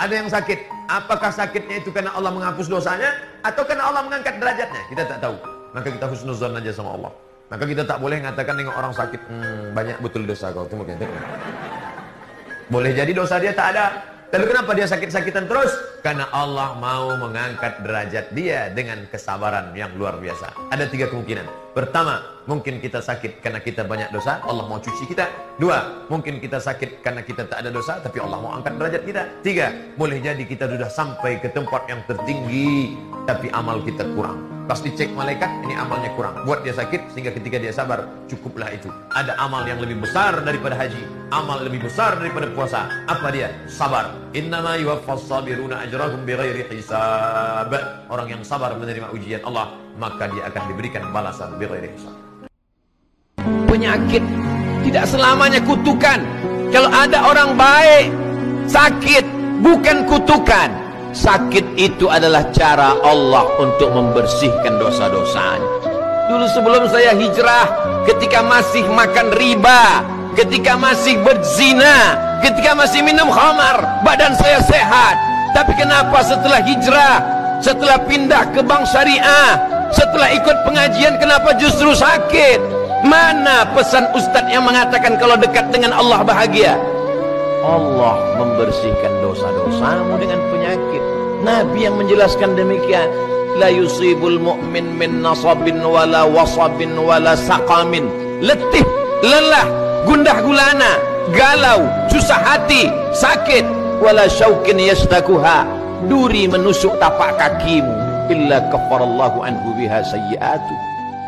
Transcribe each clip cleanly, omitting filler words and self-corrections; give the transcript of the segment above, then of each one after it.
Ada yang sakit. Apakah sakitnya itu karena Allah menghapus dosanya atau karena Allah mengangkat derajatnya? Kita tak tahu. Maka kita husnuzan aja sama Allah. Maka kita tak boleh mengatakan dengan orang sakit, banyak betul dosa kau. Itu mungkin. Boleh jadi dosa dia tak ada. Lalu kenapa dia sakit-sakitan terus? Karena Allah mau mengangkat derajat dia dengan kesabaran yang luar biasa. Ada 3 kemungkinan. Pertama, mungkin kita sakit karena kita banyak dosa, Allah mau cuci kita. 2, mungkin kita sakit karena kita tak ada dosa, tapi Allah mau angkat derajat kita. 3, boleh jadi kita sudah sampai ke tempat yang tertinggi, tapi amal kita kurang. Pas dicek malaikat, ini amalnya kurang. Buat dia sakit, sehingga ketika dia sabar, cukuplah itu. Ada amal yang lebih besar daripada haji. Amal lebih besar daripada puasa. Apa dia? Sabar. Innama yuwaffas sabiruna ajrahum bighairi hisab. Orang yang sabar menerima ujian Allah, maka dia akan diberikan balasan bighairi hisab. Penyakit tidak selamanya kutukan. Kalau ada orang baik, sakit bukan kutukan. Sakit itu adalah cara Allah untuk membersihkan dosa-dosanya. Dulu sebelum saya hijrah, ketika masih makan riba, ketika masih berzina, ketika masih minum khamar, badan saya sehat. Tapi kenapa setelah hijrah, setelah pindah ke bank syariah, setelah ikut pengajian, kenapa justru sakit? Mana pesan ustadz yang mengatakan kalau dekat dengan Allah bahagia? Allah membersihkan dosa-dosamu dengan penyakit. Nabi yang menjelaskan demikian. La yusibul mu'min min nasabin wala wasabin wala saqamin. Letih, lelah, gundah gulana, galau, susah hati, sakit, wala syaukin yasdakuha, duri menusuk tapak kakimu, illa kafarallahu anhu biha sayyi'atu.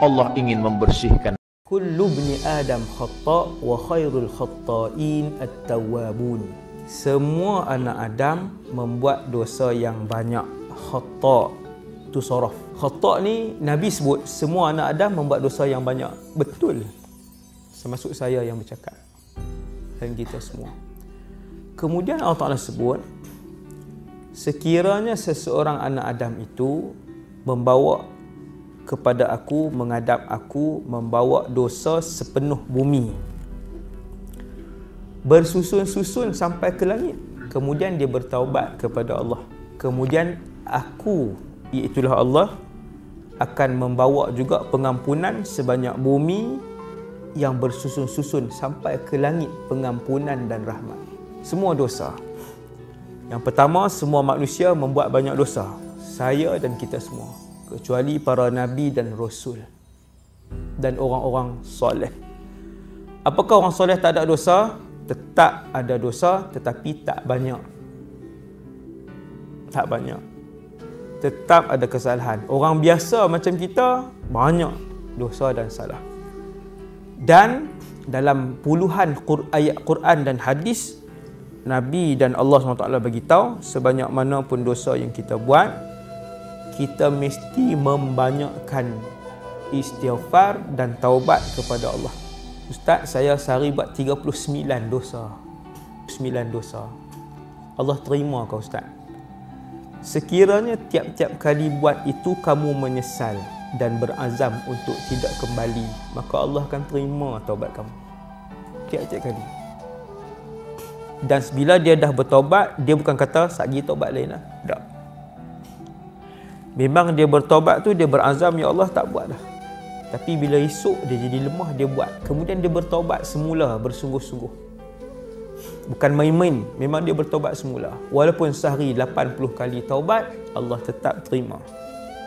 Allah ingin membersihkan. Kullu bni Adam khata' wa khairul khata'in at-tawwabun. Semua anak Adam membuat dosa yang banyak. Khata' tu sorof. Khata' ni Nabi sebut semua anak Adam membuat dosa yang banyak. Betul. Termasuk saya yang bercakap. Dan kita semua. Kemudian Allah Ta'ala sebut, sekiranya seseorang anak Adam itu membawa kepada aku, menghadap aku, membawa dosa sepenuh bumi, bersusun-susun sampai ke langit, kemudian dia bertaubat kepada Allah, kemudian aku, iaitulah Allah, akan membawa juga pengampunan sebanyak bumi yang bersusun-susun sampai ke langit, pengampunan dan rahmat. Semua dosa. Yang pertama, semua manusia membuat banyak dosa, saya dan kita semua, kecuali para nabi dan rasul dan orang-orang soleh. Apakah orang soleh tak ada dosa? Tetap ada dosa, tetapi tak banyak. Tak banyak. Tetap ada kesalahan. Orang biasa macam kita banyak dosa dan salah. Dan dalam puluhan ayat Quran dan hadis, Nabi dan Allah SWT beritahu, sebanyak mana pun dosa yang kita buat, kita mesti membanyakkan istighfar dan taubat kepada Allah. Ustaz, saya sehari buat 39 dosa. 9 dosa. Allah terima kau Ustaz. Sekiranya tiap-tiap kali buat itu kamu menyesal dan berazam untuk tidak kembali, maka Allah akan terima taubat kamu. Tiap-tiap kali. Dan bila dia dah bertaubat, dia bukan kata sagi taubat lain lah. Tak. Memang dia bertaubat tu, dia berazam, ya Allah tak buat dah. Tapi bila esok dia jadi lemah, dia buat. Kemudian dia bertaubat semula, bersungguh-sungguh. Bukan main-main, memang dia bertaubat semula. Walaupun sehari 80 kali taubat, Allah tetap terima.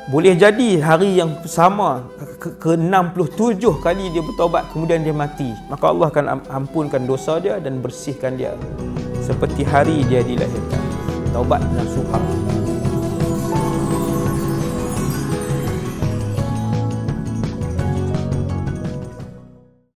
Boleh jadi hari yang sama, ke 67 kali dia bertaubat, kemudian dia mati. Maka Allah akan ampunkan dosa dia dan bersihkan dia seperti hari dia dilahirkan. Taubat nasuha.